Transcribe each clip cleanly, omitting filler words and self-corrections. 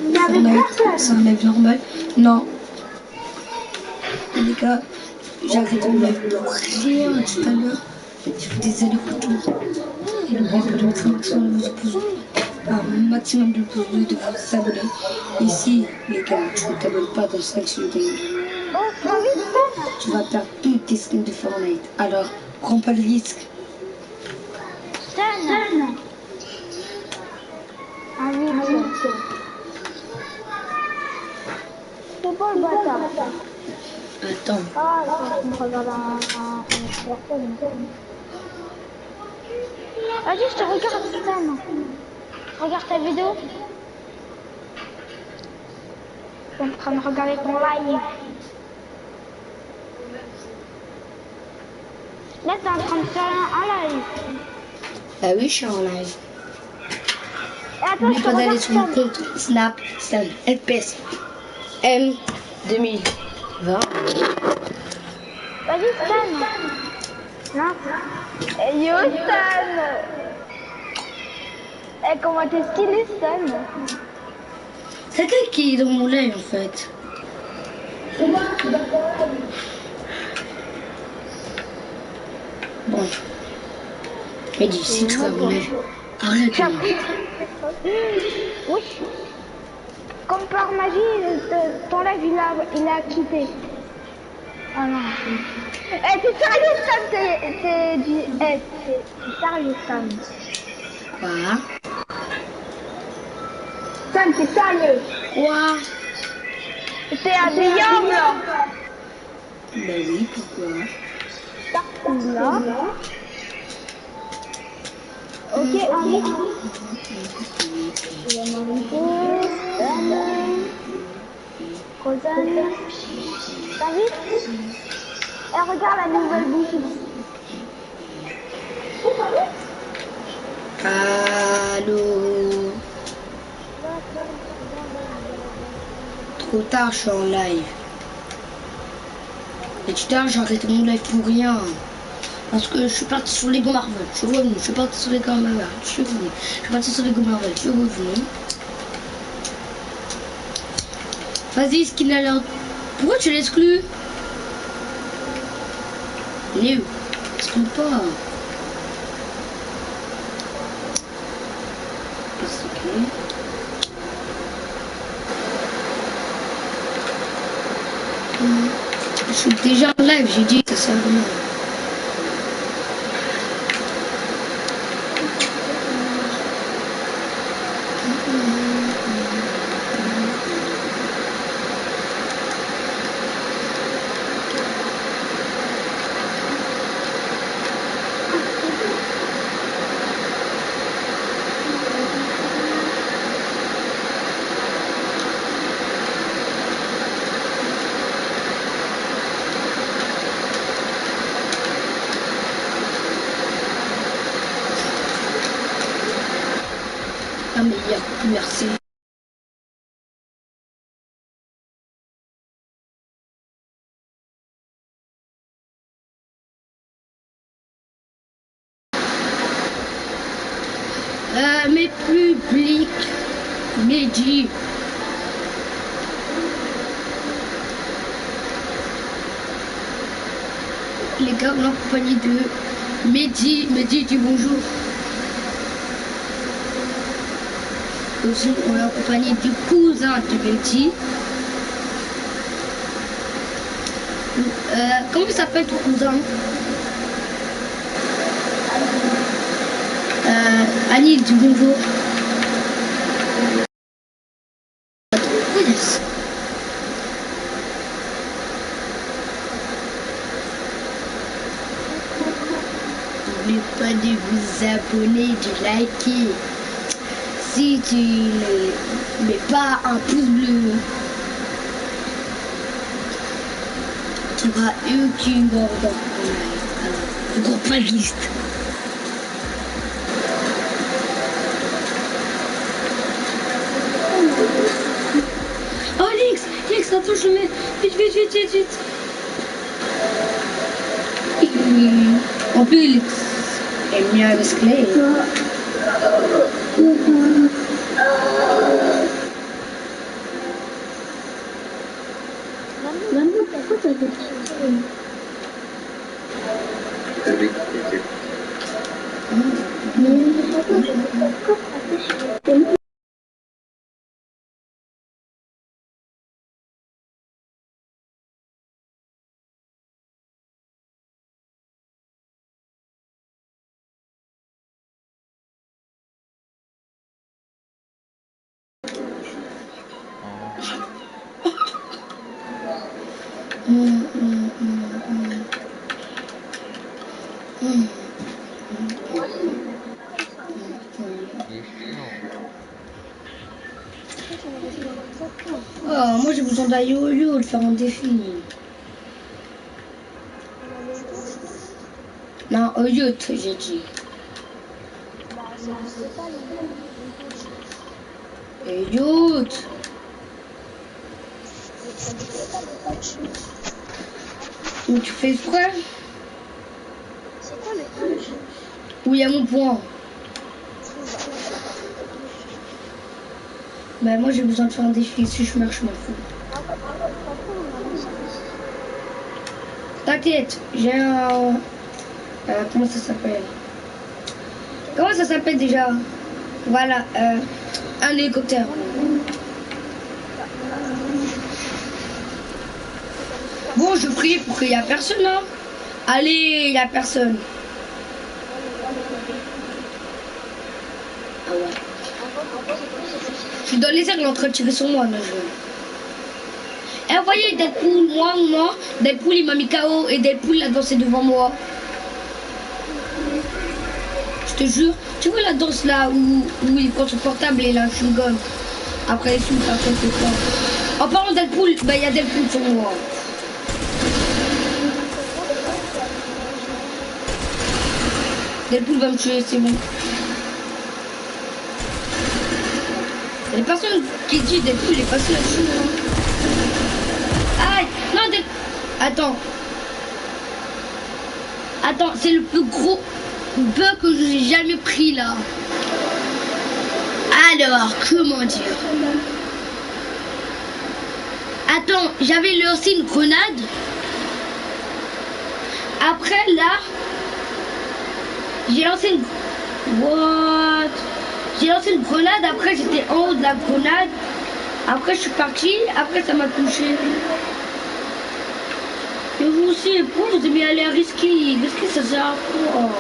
Il y avait personne. C'est un live normal. Non. Les gars, j'ai arrêté mon live pour rien tout à l'heure. J'ai fait des allers-retours. Et n'oubliez pas de mettre un maximum de pouces bleus. Un maximum de pouces bleus, de vous abonner. Ici, les gars, tu ne t'abonnes pas dans 5 secondes. Tu vas perdre toutes tes skins de Fortnite. Alors, prends pas le risque. Stun. Ah oui, c'est pas le bâtard. Attends. Ah, je me regarde un personne. Vas-y, je te regarde, Stan. Regarde ta vidéo. Je suis en train de regarder ton live. Là, t'es en train de faire un live. Bah oui, je suis en live. Et attends, N'oublie je te pas d'aller regarde, sur mon Stan. compte Snap Stan FPS M 2020. Vas-y, Stan. Non. Eh, yo, Stan. Eh, comment t'es stylé, Stan. C'est quelqu'un qui est dans mon live en fait. Bon. Mais dis, si tu vas mon live, arrête. Oui. Comme par magie, ton live, il a quitté. Ah non. Eh, t'es sérieux, Stan? T'es sérieux, Stan? Quoi? Stan, t'es sérieux? Quoi? T'es habillable là? Bah oui, pourquoi? Là. Ok, invite. Je vais m'inviter. Stan. Rosanne. T'invites? Et regarde la nouvelle bougie. Allô? Trop tard, je suis en live. Et tout à l'heure, j'ai arrêté mon live pour rien. Parce que je suis parti sur Lego Marvel. Je suis revenu. Je suis parti sur Lego Marvel. Je suis revenu. Je suis parti sur Lego Marvel. Je suis revenu. Vas-y, Skin Alert. Pourquoi tu l'exclus? Léo, exclue pas. Ok. Je suis déjà en live, j'ai dit que ça sert à rien. Ah mais merci. Mes publics, Mehdi. Les gars, on est en compagnie de Mehdi. Mehdi, dis bonjour. Aussi, on est en compagnie du cousin de Mehdi. Comment s'appelle ton cousin? Annie, dis bonjour. Yes. N'oubliez pas de vous abonner, de liker. Si tu ne mets pas un pouce bleu, tu n'auras aucune ordre. Alors, gros pas de liste. Oh Lix, attends, je mets vite. En plus, Lix est mieux avec Clay. Oh, moi j'ai besoin d'un yo-yo, de faire un défi. Non, au yacht, j'ai dit. Et yacht. Mais tu fais exprès? C'est quoi le coach? Où il y a mon point? Bah moi j'ai besoin de faire un défi, si je meurs je m'en fous. T'inquiète, j'ai un... comment ça s'appelle? Comment ça s'appelle déjà? Voilà, un hélicoptère. Bon, je prie pour qu'il n'y a personne, hein. Allez, il n'y a personne. Ah ouais. Je suis dans les airs, il est en train de tirer sur moi, là, Eh, vous voyez, Deadpool, moi, Deadpool, il m'a mis KO et Deadpool, la danse est devant moi. Je te jure, tu vois la danse là où il prend son portable et il a un chewing-gum. Après, il souffle, après, il fait quoi? En parlant de Deadpool, bah, il y a Deadpool sur moi. Deadpool va me tuer, c'est bon. Il y a des personnes qui disent Deadpool est passé là-dessus. Aïe, non, Deadpool. Attends. Attends, c'est le plus gros bug que j'ai jamais pris là. Alors, comment dire? Attends, j'avais lancé une grenade. Après là, j'ai lancé une... What? J'ai lancé une grenade, après j'étais en haut de la grenade. Après je suis parti, après ça m'a touché. Et vous aussi, pourquoi vous aimez aller à risquer? Risquer ça sert à quoi?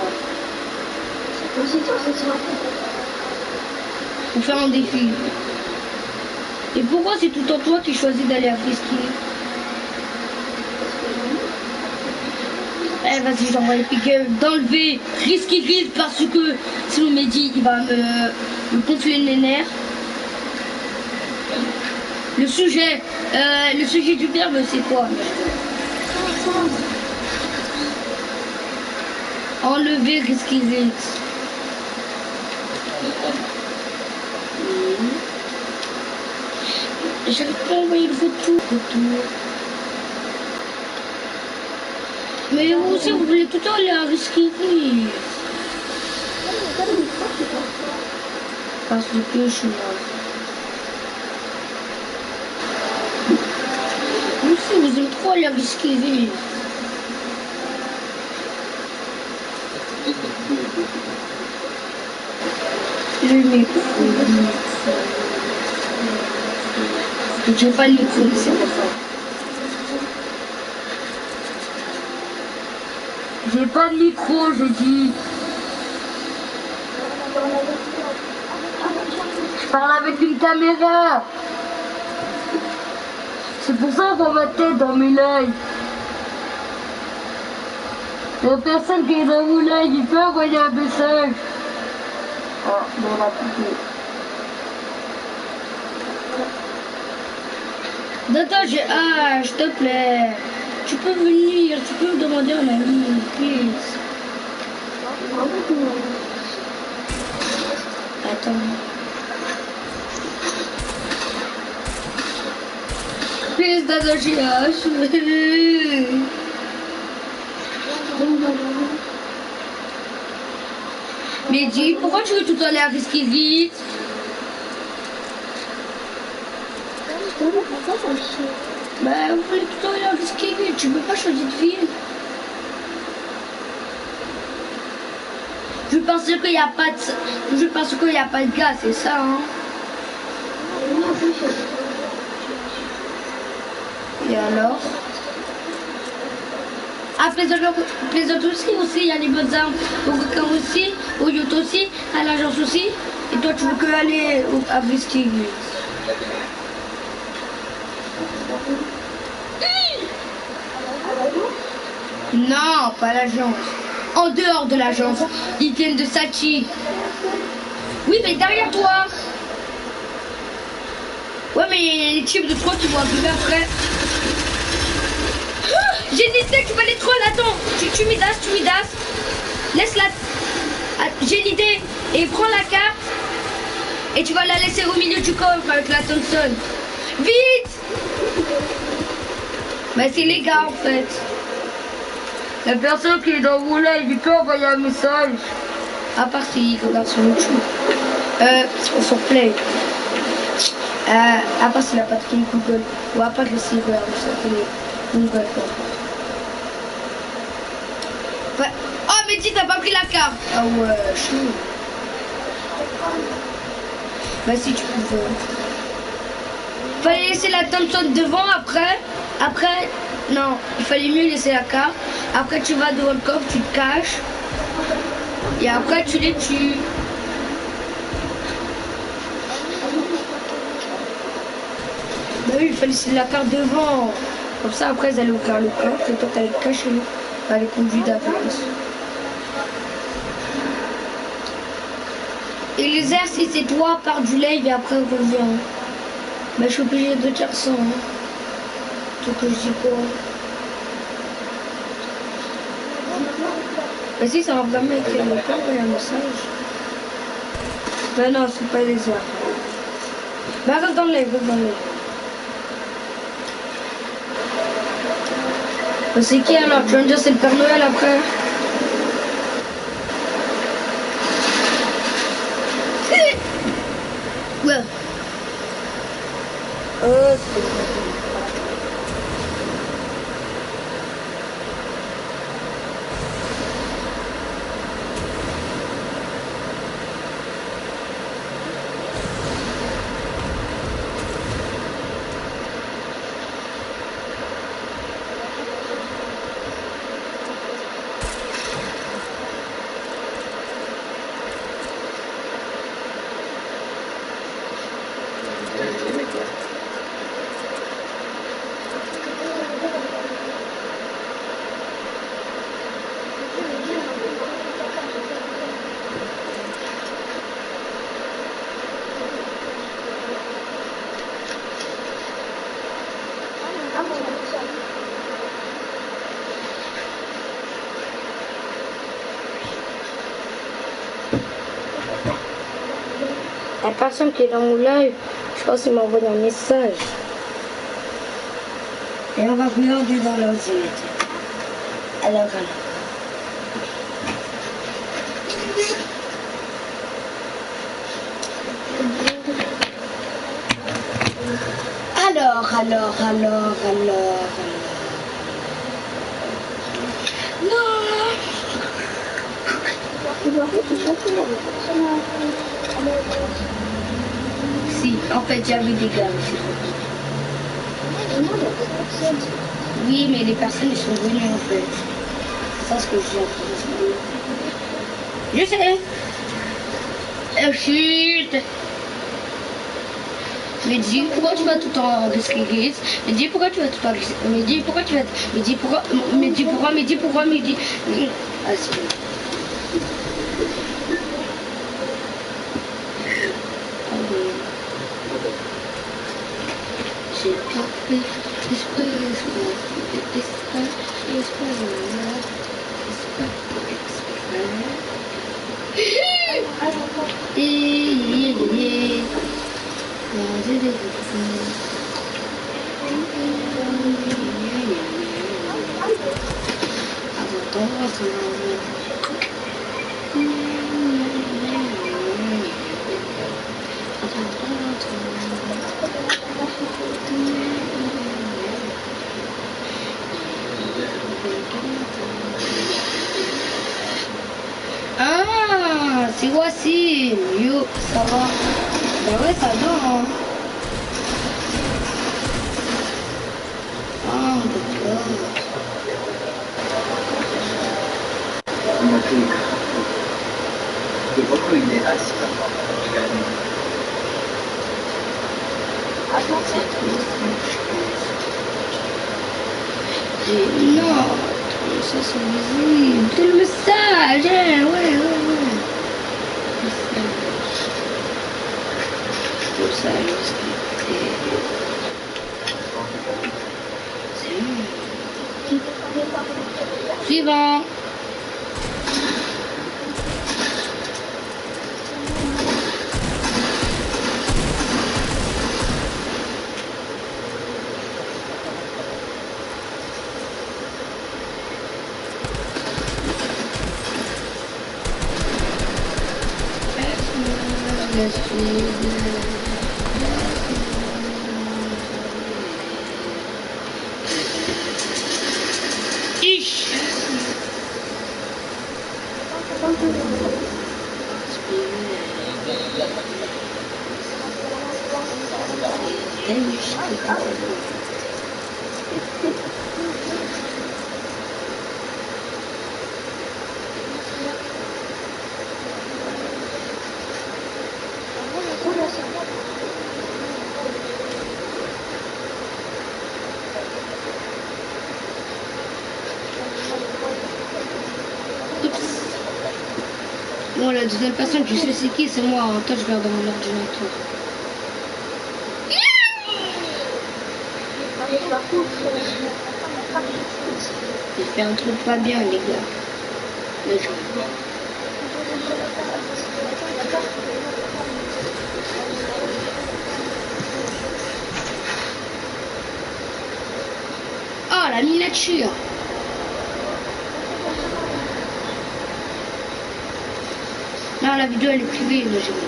Pour faire un défi. Et pourquoi c'est tout le temps toi qui choisis d'aller à risquer? Eh vas-y, j'envoie les piquets d'enlever Risky Grid parce que sinon Mehdi il va me gonfler les nerfs. Le sujet du verbe c'est quoi? Enlever Risky Grid. J'arrive pas à envoyer le retour. Mais vous aussi, vous voulez tout le temps aller à Risky Grid. Parce que je suis là. Vous aussi, vous aimez trop aller à Risky Grid. Le micro. J'ai pas le micro, c'est pour ça. J'ai pas de micro, j'ai dit. Je parle avec une caméra. C'est pour ça qu'on ma tête dans mes lives. La personne qui est dans mon live, il peut envoyer un message. Oh, bon, on va couper. Attends, s'il te plaît. Tu peux venir, tu peux me demander un ami, please. Attends. Please, Dada, Mais dis, pourquoi tu veux tout aller à Risky Grid? Bah, vous voulez tout aller à Risky Grid, tu peux pas choisir de ville. Je pense qu'il n'y a pas de... Je pense qu'il n'y a pas de gaz, c'est ça, hein? Et alors? À Plaisante aussi, il y a les bonnes armes. Au Coquin aussi, au yacht aussi, à l'agence aussi. Et toi, tu veux que aller à Risky Grid? Non, pas l'agence. En dehors de l'agence. Ils viennent de Sachi. Oui, mais derrière toi. Ouais, mais les types de 3 qui vont arriver après. Ah, j'ai une idée, tu vas les trolls. Attends, tu midas. Laisse-la. Ah, j'ai une idée. Et prends la carte. Et tu vas la laisser au milieu du coffre avec la Thompson. Vite! Bah, c'est les gars en fait. La personne qui est dans mon live, il peut envoyer un message. À part s'il regarde sur YouTube. Sur Play. À part s'il n'a pas de compte Google. Ou à part que s'il regarde sur Play. Google quoi. Enfin, oh mais dis t'as pas pris la carte. Ah ouais, chou. Bah si tu pouvais. Fallait laisser la Thompson devant après, non, il fallait mieux laisser la carte. Après tu vas devant le coffre, tu te caches. Et après tu les tues. Bah oui, il fallait laisser la carte devant. Comme ça après ils allaient ouvrir le coffre et toi t'allais te cacher. T'allais conduire d'avance. Et les airs si c'est toi, pars du live et après reviens. Bah je suis obligée de dire ça. Hein. Donc je dis quoi? Bah si ça va vraiment écrire le pas envoyer un message. Bah non, c'est pas les airs. Bah reste dans le live, reste dans le live. Bah c'est qui alors? Tu vas me dire c'est le Père Noël après? Ouais. La personne qui est dans mon live, je pense qu'il m'a envoyé un message. Et on va regarder dans l'ordinateur. Alors. Alors. Non. Si, en fait, j'avais des gars aussi. Oui, mais les personnes, ils sont venues en fait. C'est ça ce que j'ai appris. Je sais. Chut. Mais dis, pourquoi tu vas tout en risquer? Mais dis, pourquoi tu vas tout en risquer? Mais dis, pourquoi tu vas... Mais dis, pourquoi... Mais dis, pourquoi... Mais dis, pourquoi... Mais dis... Ah, c'est bon. J'ai pas fait exprès. Ah, c'est voici. Yo, ça va. Bah ouais, ça va. Hein. Ah, d'accord. Non, ça c'est visible. C'est le message, hein, ouais. Message. Suivant. Bon, la deuxième personne, tu sais c'est qui, c'est moi. Toi, je regarde dans mon ordinateur. J'ai fait un truc pas bien, les gars. Mais je... Oh, la miniature. Non, la vidéo elle est privée, moi j'ai vu.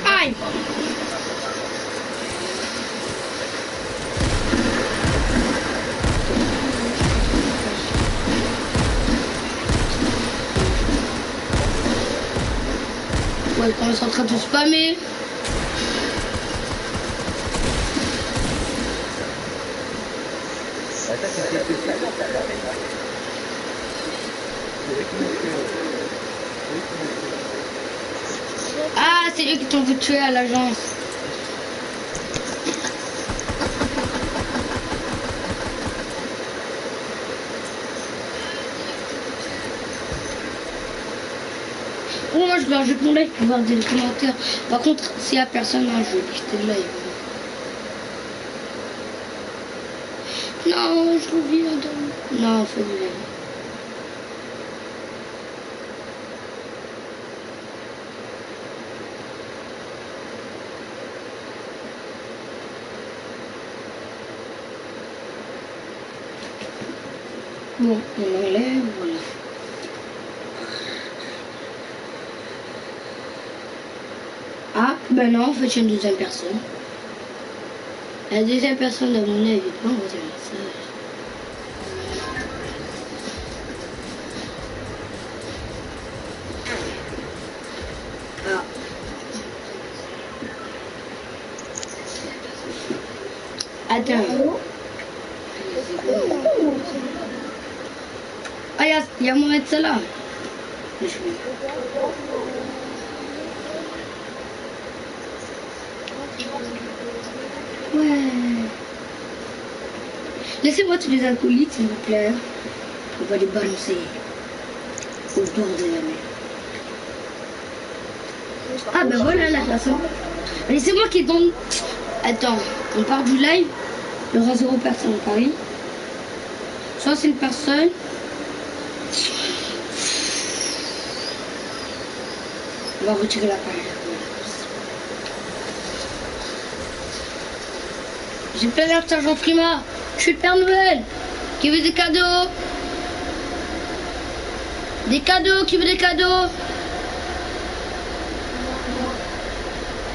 Aïe! Ouais, quand on est en train de spammer. Ah, c'est eux qui t'ont vu tuer à l'agence. Oh, moi je dois jeter mon live pour voir des commentaires. Par contre, s'il n'y a personne, non, je vais quitter le live. Non, je reviens dans... Non, faut du live. Bon, on enlève, voilà. Ah, ben non, en fait, il y a une deuxième personne. La deuxième personne, à mon avis, pas envoyer un message. Ah. Attends. Ah, il y a Mohamed Salah. Ouais. Laissez-moi tous les acolytes, s'il vous plaît. On va les balancer au bord de la mer. Ah, ben voilà la façon. Allez, c'est moi qui est dans... Attends, on part du live. Il y aura 0 personne à Paris. Soit c'est une personne. On va retirer la page. J'ai plein d'argent Prima. Je suis le Père Noël. Qui veut des cadeaux? Des cadeaux, qui veut des cadeaux?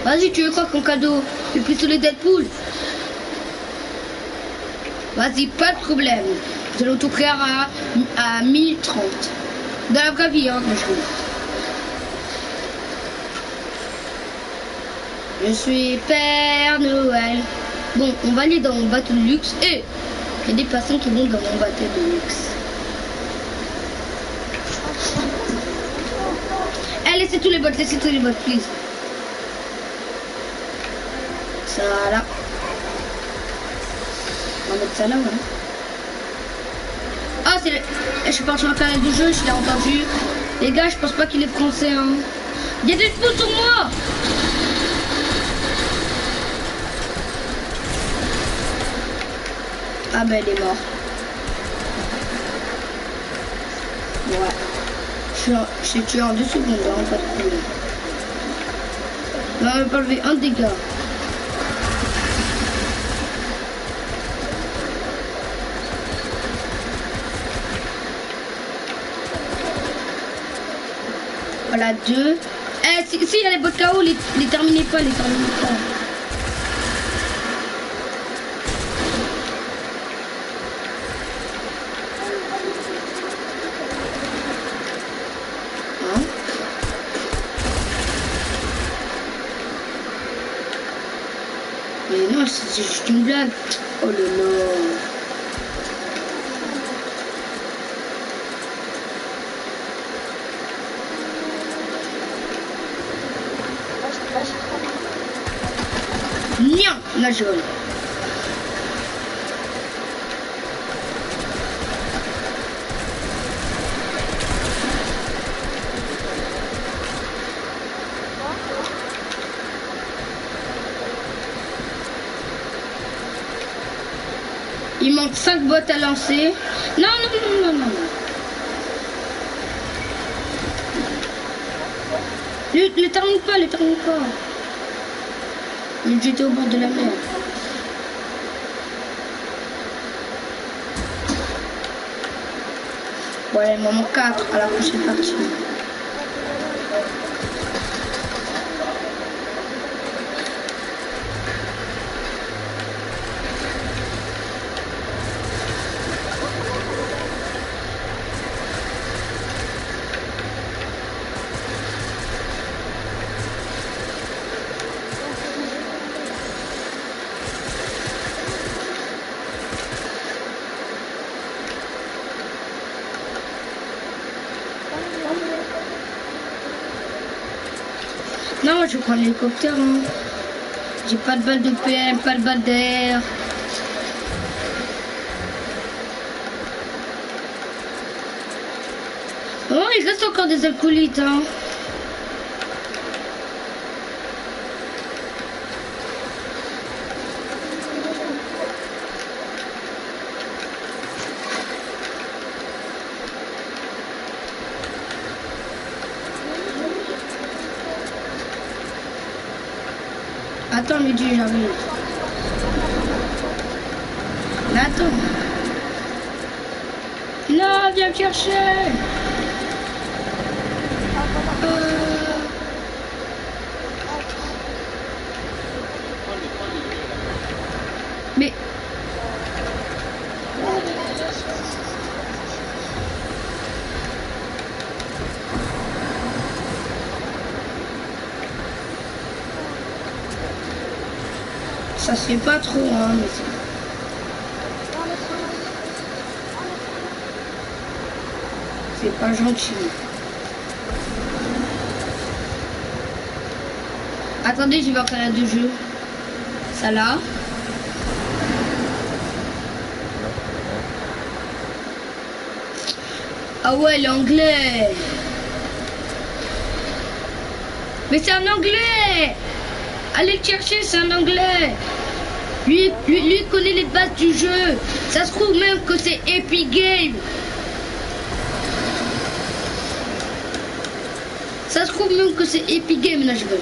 Vas-y, tu veux quoi comme cadeau? Le pistolet Deadpool. Vas-y, pas de problème. Je vais l'auto-créer à 1030. Dans la vraie vie, hein, moi je suis Père Noël. Bon, on va aller dans mon bateau de luxe. Et il y a des personnes qui vont dans mon bateau de luxe. Eh, laissez tous les bottes, please. Ça là. On va mettre ça là, ouais. Ah, c'est le... Je suis pas sur le canal du jeu, je l'ai entendu. Les gars, je pense pas qu'il est français, hein. Il y a des pouces sur moi. Ah ben, il est mort. Ouais. Je suis tué en 2 secondes, hein, pas de problème. On va pas lever un dégât. Voilà, 2. Eh, si il y a les bots KO, les terminez pas, Hein? Mais non, c'est juste une blague. Oh là là. Nian, la jaune. Il manque 5 bottes à lancer. Non. Les termine pas. J'étais au bord de la mer. Voilà, il m'en manque 4 à la prochaine partie. Non, je prends l'hélicoptère. Hein. J'ai pas de balle de PM, pas de balle d'air. Oh, il reste encore des alcoolites. Hein. Attends, Luigi, j'arrive. Mais attends. Non, viens me chercher. Mais... Ça se fait pas trop, hein, mais c'est pas gentil. Attendez, je vais en canal de jeu. Ça là. Ah ouais, l'anglais. Mais c'est un anglais. Allez le chercher, c'est un anglais. Lui connaît les bases du jeu. Ça se trouve même que c'est Epic Games. Ça se trouve même que c'est Epic Games, là je veux.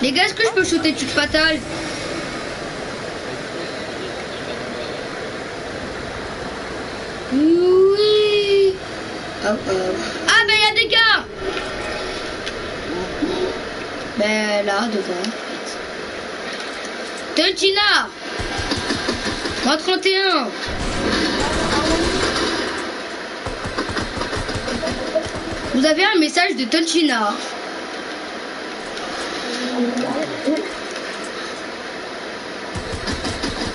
Les gars, est-ce que je peux shooter toute fatale? Oui. Oh oh. Ah ben il y a des gars Ben là, devant. Tonchina, moins 31. Vous avez un message de Tonchina.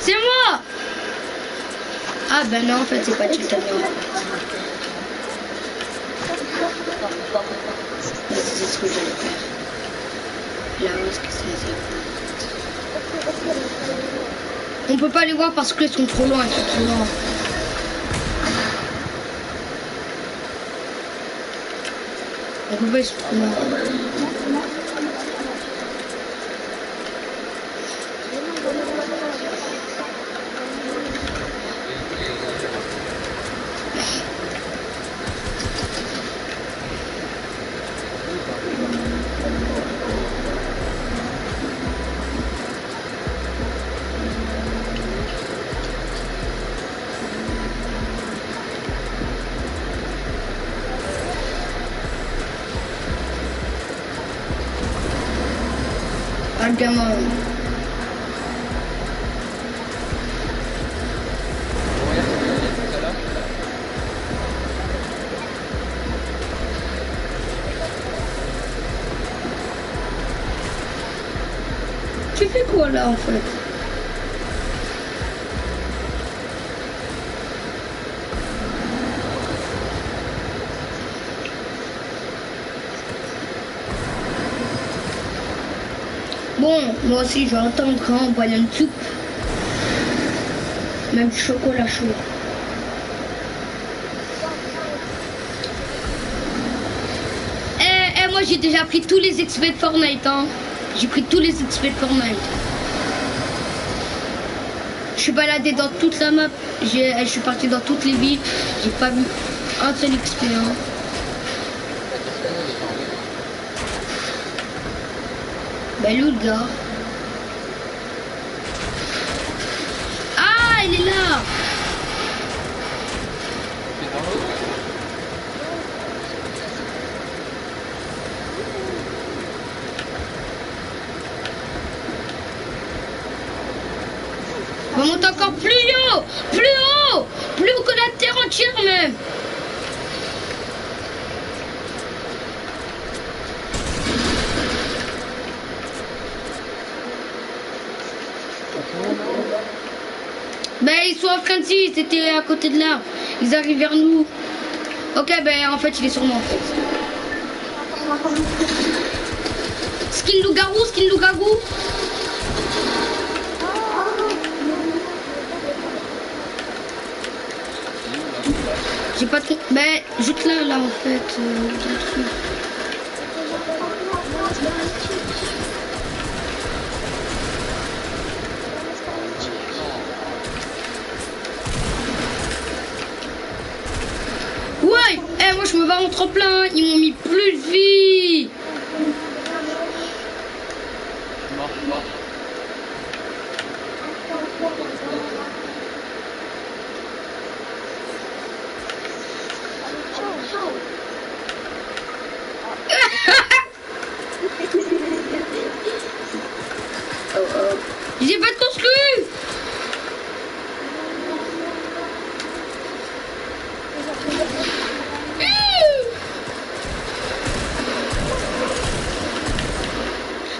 C'est moi. Ah ben non, en fait, c'est pas Chiltami. C'est ce que j'allais faire. Là, où est-ce que c'est? On peut pas les voir parce qu'ils sont trop loin, ils sont trop loin. On peut pas, ils sont trop loin. Ah, le gamin. Tu fais quoi là en fait? Bon, moi aussi je vais attendre quand on boit une soupe. Même du chocolat chaud. Moi j'ai déjà pris tous les XP de Fortnite, hein. J'ai pris tous les XP de Fortnite. Je suis baladé dans toute la map. Je suis parti dans toutes les villes. J'ai pas vu un seul XP, hein. Ben où le gars? Ah, il est là. On monte encore plus haut, plus haut, plus haut que la terre entière même. Ben ils sont en train de s'y, c'était à côté de là. Ils arrivent vers nous. Ok, ben en fait il est sur moi en fait. Skin loup-garou, skin loup-garou. J'ai pas de... Ben, juste là, en fait. Ouais, moi je me bats en tremplin, ils m'ont mis plus de vie. J'ai pas de construit.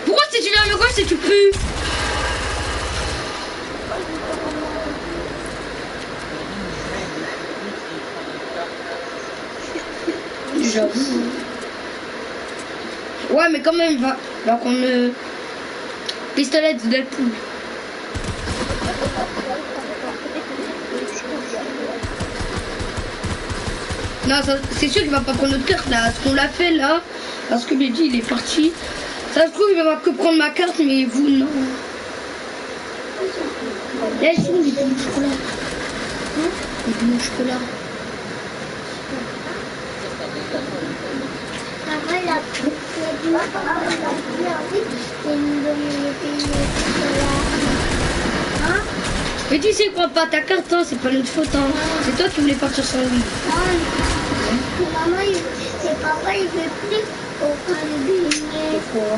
Pourquoi si tu viens avec moi si tu pues? J'avoue. Ouais mais quand même va qu'on me... Pistolet de Deadpool. Non, c'est sûr qu'il va pas prendre notre carte là. Ce qu'on l'a fait là, parce que Mehdi il est parti. Ça se trouve il va que prendre ma carte, mais vous non. Là ils sont les boules de chocolat. Les boules de chocolat. Mais tu sais quoi, pas ta carte, hein, c'est pas notre faute. Hein. C'est toi qui voulais partir sans lui. Maman, c'est papa, il veut plus au camp de billets. Pourquoi?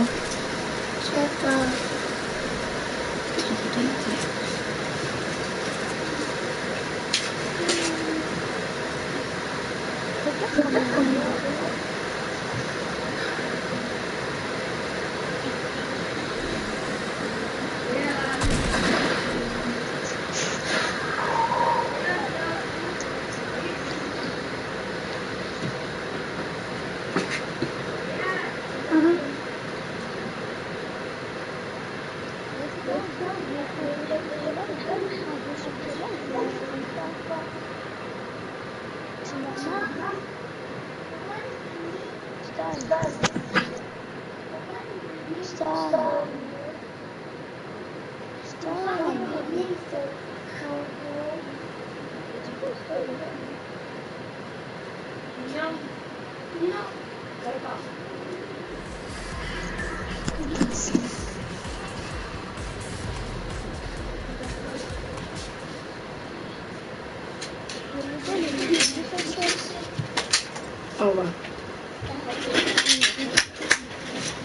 Au revoir.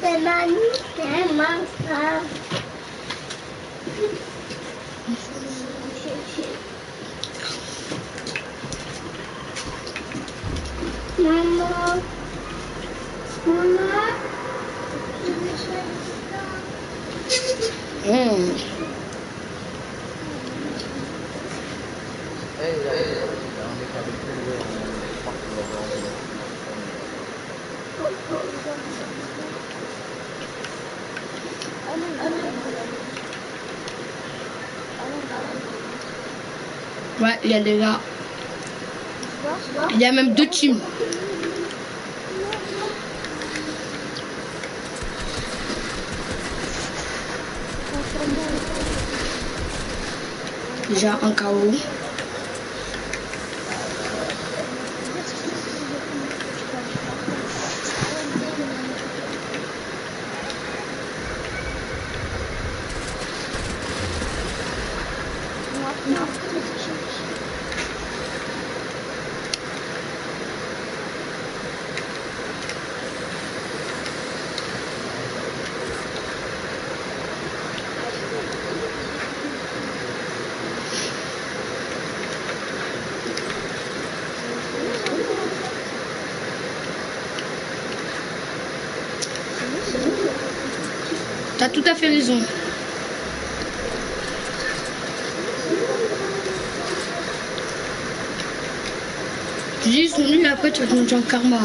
C'est magnifiquement ça. Maman. Maman. Ouais, il y a des gars. Il y a même 2 teams. Déjà un KO. T'as tout à fait raison. Tu dis ils sont nuls, après tu vas te manger en karma.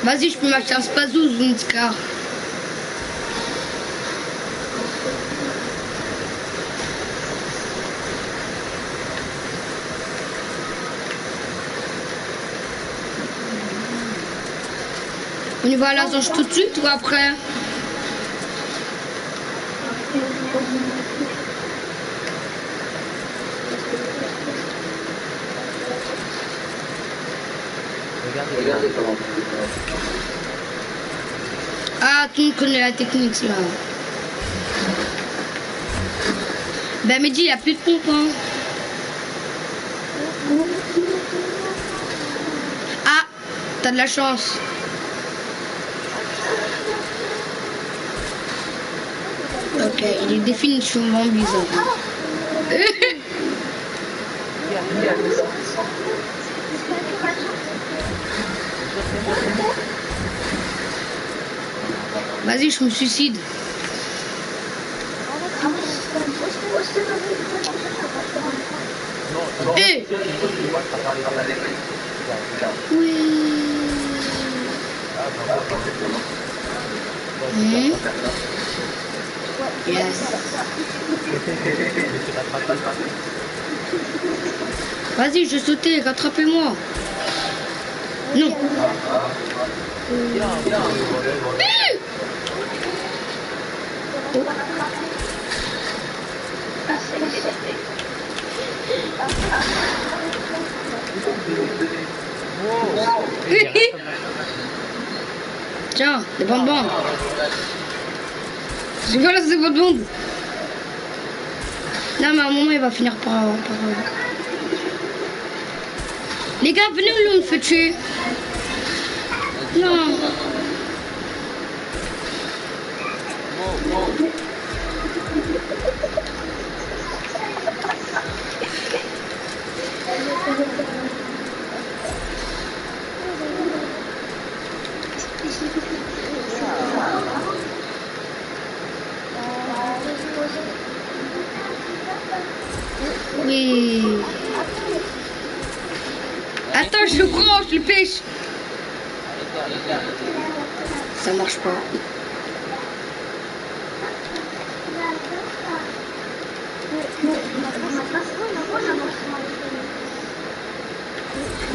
Vas-y, je peux m'acheter un Spazou, Zunskar. On y va à l'Azange tout de suite ou après? Regardez comment. Ah, tout le monde connaît la technique là. Ben Mehdi, il n'y a plus de pompe. Hein. Ah, t'as de la chance. Ok, il est définitivement bizarre. Vas-y, je me suicide. Hey. Oui. Yes. Vas-y, je sautais, rattrapez-moi. Non. Oh. Tiens, les bonbons. C'est quoi là, ces bonbons? Non, mais à un moment, il va finir par... Les gars, venez, on le fait tuer. Non. Oui. Attends, je le prends, je le pêche. Ça marche pas.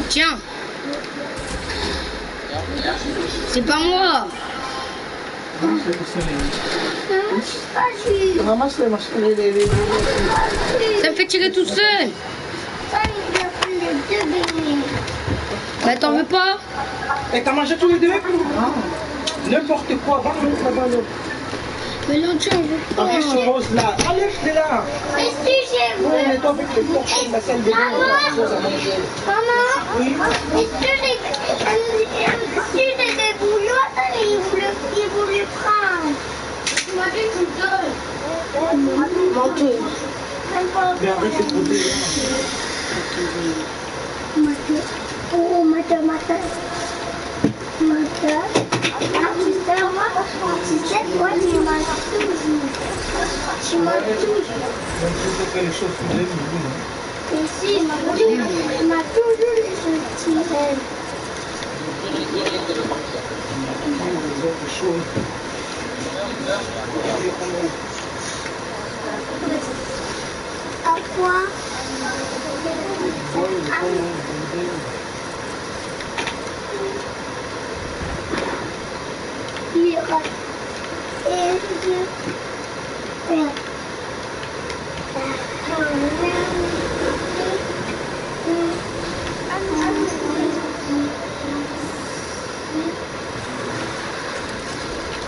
Tiens. C'est pas moi. Ça me fait tirer tout seul. Bah t'en veux pas? Et t'as mangé tous les deux? N'importe quoi, va là-bas. Mais non, tiens, on veut pas. Allez, je pose là. Allez, là. Excusez-moi. Oui, mais toi, avec le porche, la salle de bain, on a des choses à manger. Maman, Oui. est-ce que j'ai des bouillottes et ils voulaient prendre? Moi, je vous donne. Menteuse. Mais arrête de poser. Oh, matin. Tu sais quoi, tu m'as toujours. Tu m'as toujours. Les choses sont bien, oui. Et si, tu m'as toujours les petits rêves. À quoi?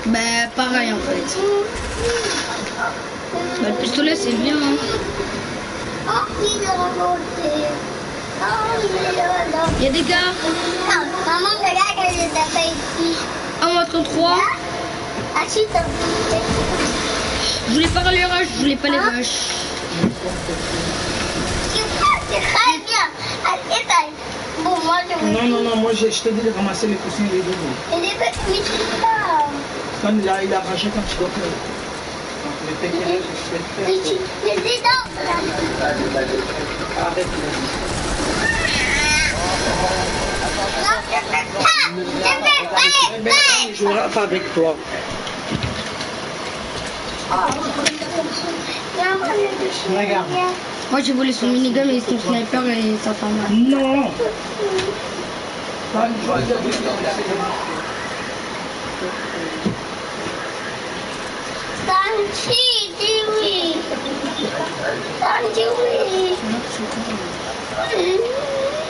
Bah pareil en fait. Bah, le pistolet c'est bien. Hein. Il y a des gars. Maman, regarde que je t'appelle ici. 1-33. Je voulais pas les rushs, je voulais pas les rushs. C'est très bien. Bon, moi, je Non, moi je te dis de ramasser les coussins et les dodos. Et les petits, je pas. Quand il a rangé quand tu dois faire. Les péquerelles, je vais le faire. Les dents. Arrête. Non, je peux pas. Il ne jouera pas avec toi. Regarde. Moi j'ai volé son minigun et son sniper et ça fait mal. Non. Sanchi, dis oui. Sanchi, oui.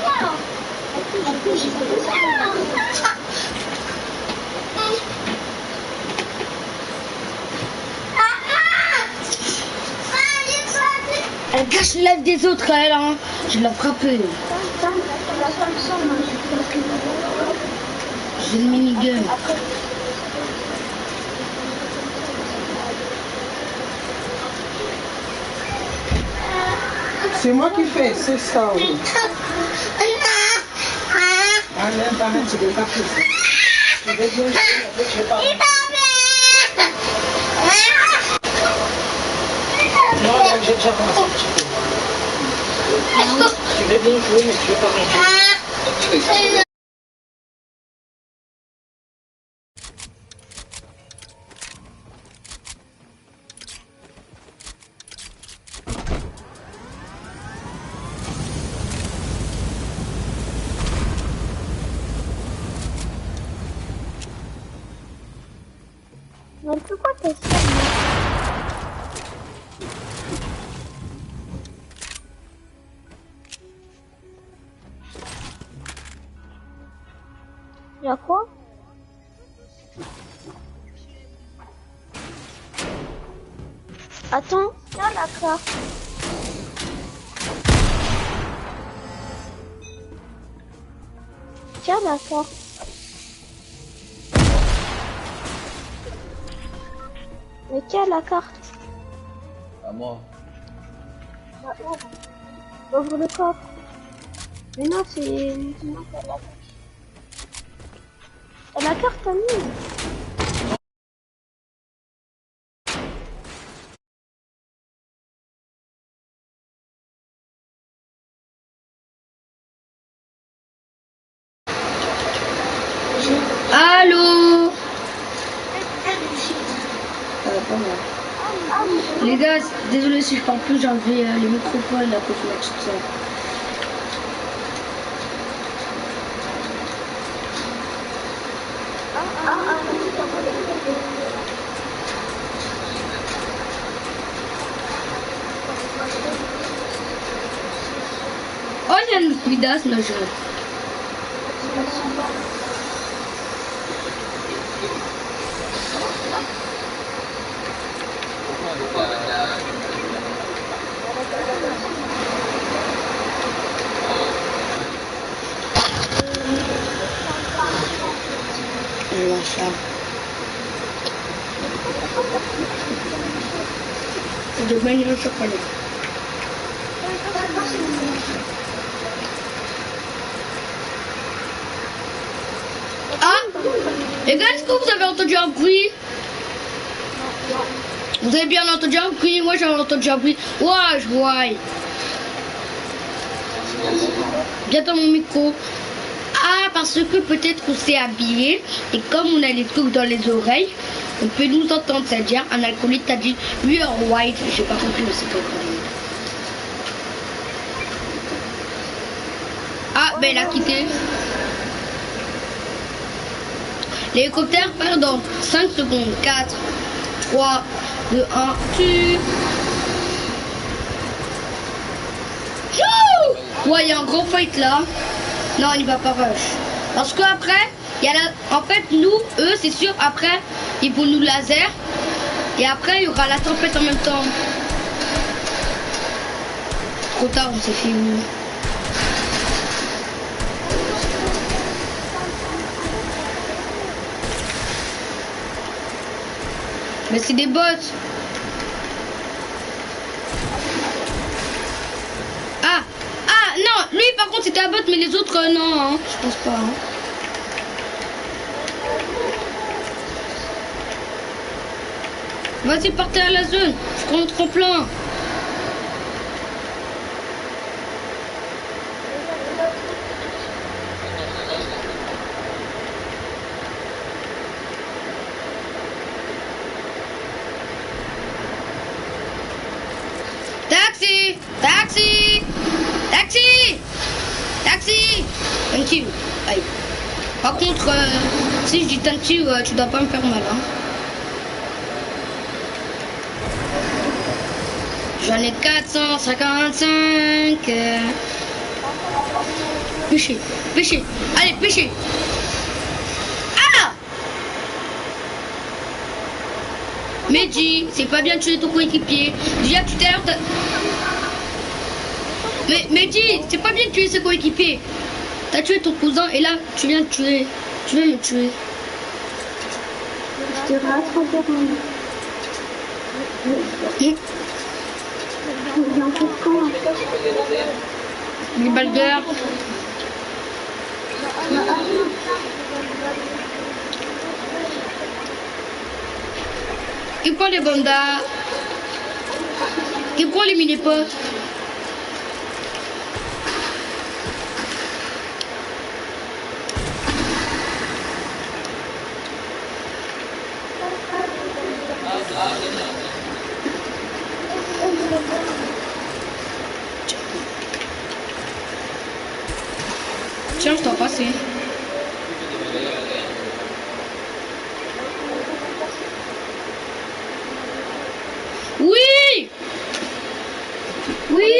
Non. Elle cache l'œuf des autres elle hein. Je l'ai frappé. J'ai le minigun. C'est moi qui fais, c'est ça. Oui. Arrête, tu ne veux pas faire ça. Tu veux bien jouer, je vais pas. Non, là, j'ai déjà commencé un petit peu. Tu veux bien jouer, mais tu ne veux pas manger. Mais pourquoi t'es sûr? Y'a quoi? Attends, tiens la carte. Tiens, d'accord. Mais qui a la carte? À moi. Ouvre le coffre. Mais non, c'est... Non, c'est la carte. T'as la carte, Camille. Allô? Pas mal. Les gars, désolé si je parle plus, j'ai enlevé les microphones à cause de la petite sœur. Oh, il y a une Midas, là, je... Je vais venir au chocolat. Ah! Les gars, est-ce que vous avez entendu un bruit? Vous avez bien entendu un bruit? Moi, j'avais entendu un bruit. Ouais, je vois. Bien dans mon micro. Ah, parce que peut-être qu'on s'est habillé et comme on a les trucs dans les oreilles, on peut nous entendre. C'est-à-dire, un alcoolique t'a dit We are white. J'ai pas compris, mais c'est pas compris. Ah, ben elle a quitté. L'hélicoptère part dans 5 secondes. 4, 3, 2, 1, tu. Ouais, il y a un gros fight là. Non, il va pas rush. Parce que après, il y a la... En fait, nous, eux, c'est sûr, après, ils vont nous laser. Et après, il y aura la tempête en même temps. Trop tard, on s'est fini. Mais c'est des bots. Ah, ah, non, lui par contre c'était un bot, mais les autres non, hein, je pense pas. Hein. Vas-y, partez à la zone, je prends le tremplin. Taxi! Taxi! Taxi! Taxi! Thank you. Aïe. Par contre, si je dis thank you, tu dois pas me faire mal. Hein. J'en ai 455. Pêchez, pêchez. Allez, pêchez. Ah! Mehdi, c'est pas bien de tuer ton coéquipier. Déjà tout à l'heure, mais Mehdi, c'est pas bien de tuer ses coéquipiers. T'as tué ton cousin et là, tu viens de tuer. Tu viens de me tuer. Je te rate encore un. Il en faut quand? Les balgueurs. Qui prend les bandas? Qui prend les mini-potes? Tiens, je t'en passe. Oui! Oui!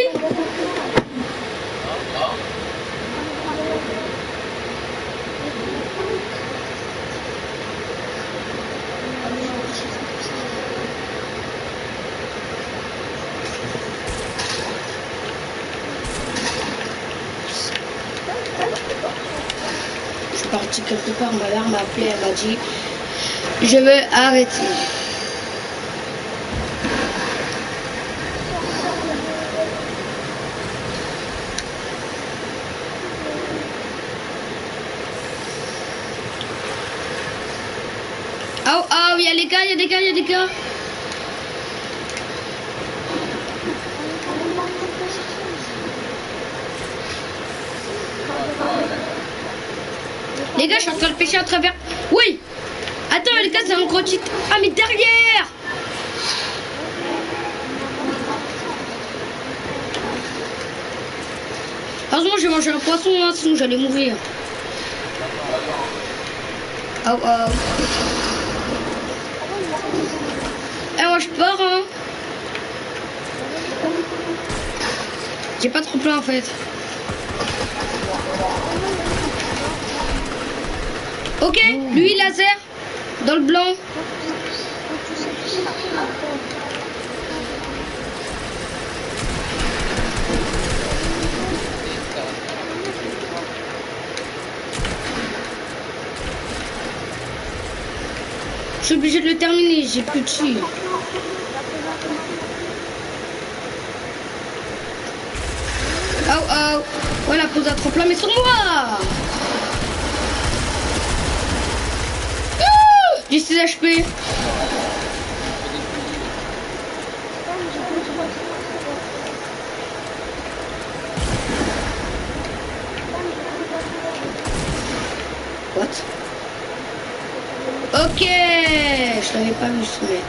j'étais partie quelque part, ma mère m'a appelé, elle m'a dit je veux arrêter. Oh oh, il y a les gars, il y a des gars, il y a des gars. Les gars, je suis en train de pêcher à travers. Oui. Attends, les gars, c'est un gros titre. Ah, mais derrière. Heureusement, j'ai mangé un poisson, hein, sinon j'allais mourir. Oh oh. Eh, moi je pars, hein. J'ai pas trop plein en fait. Ok, lui laser dans le blanc. Je suis obligé de le terminer, j'ai plus de tir. Oh oh. Voilà, pose à trop plein, mais sur moi. 16 HP. What? Ok, je l'avais pas vu ce mec.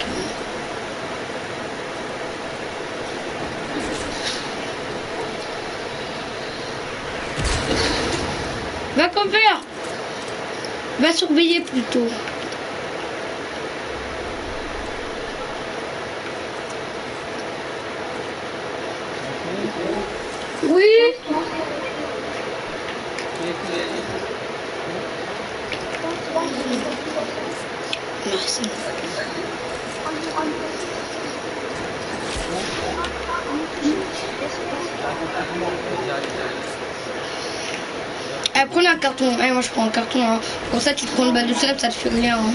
Va camper. Va surveiller plutôt. Oui. Merci. Prenez un carton. Moi je prends un carton. Hein. Pour ça tu te prends une balle de sel, ça te fait rien. Hein.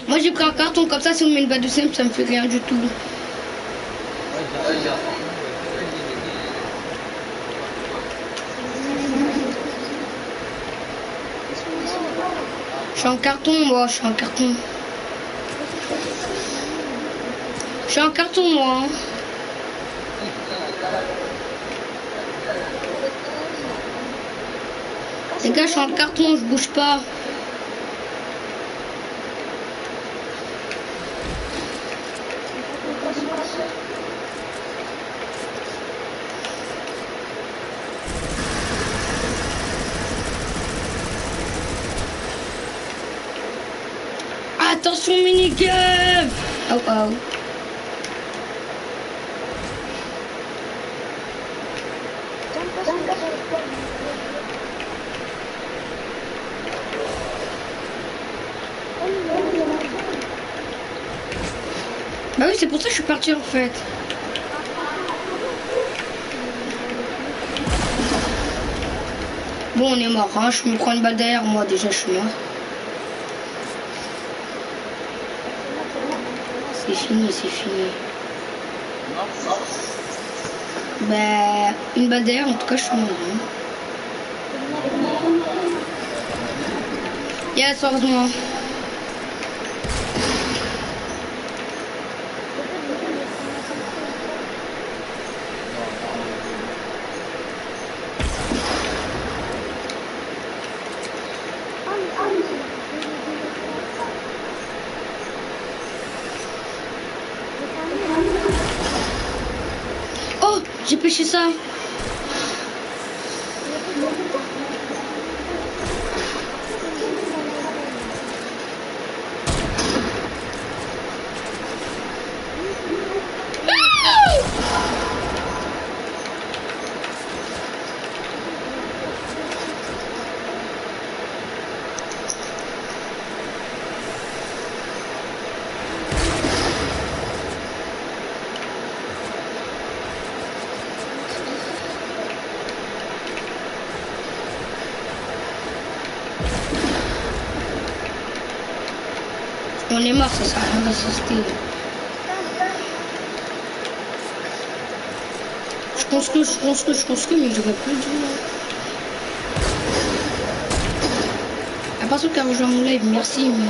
Moi j'ai pris un carton comme ça, si on met une balle de sel, ça me fait rien du tout. Je suis en carton, moi, je suis en carton. Je suis en carton, moi. Hein. Les gars, je suis en carton, je bouge pas. Attention minigame. Oh oh. Bah oui, c'est pour ça que je suis parti en fait. Bon, on est mort, hein. Je me prends une balle derrière moi, déjà je suis mort. C'est fini, c'est fini. Bah, une balle derrière, en tout cas, je suis mort. Hein. Yes, heureusement. Oh, j'ai pêché ça. j'en ai marre, ça sert à rien d'assister. Je construis, mais j'aurais plus de mal. La personne qui a rejoint mon live, merci, mais...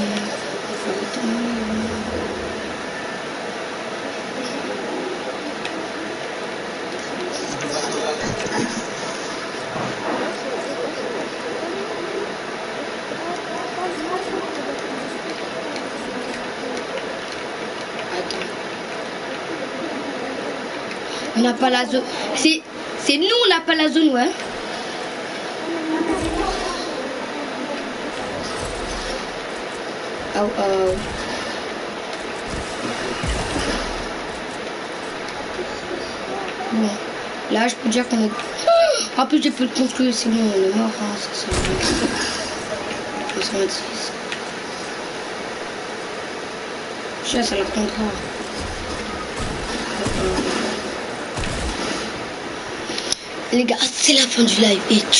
On n'a pas la zone. C'est nous, on n'a pas la zone, ouais. Oh oh. Bon, là je peux dire qu'on est... En plus j'ai pu le construire, sinon on est mort, hein, ça sert à rien. 126. Je sais, ça la prendra. Les gars, c'est la fin du live et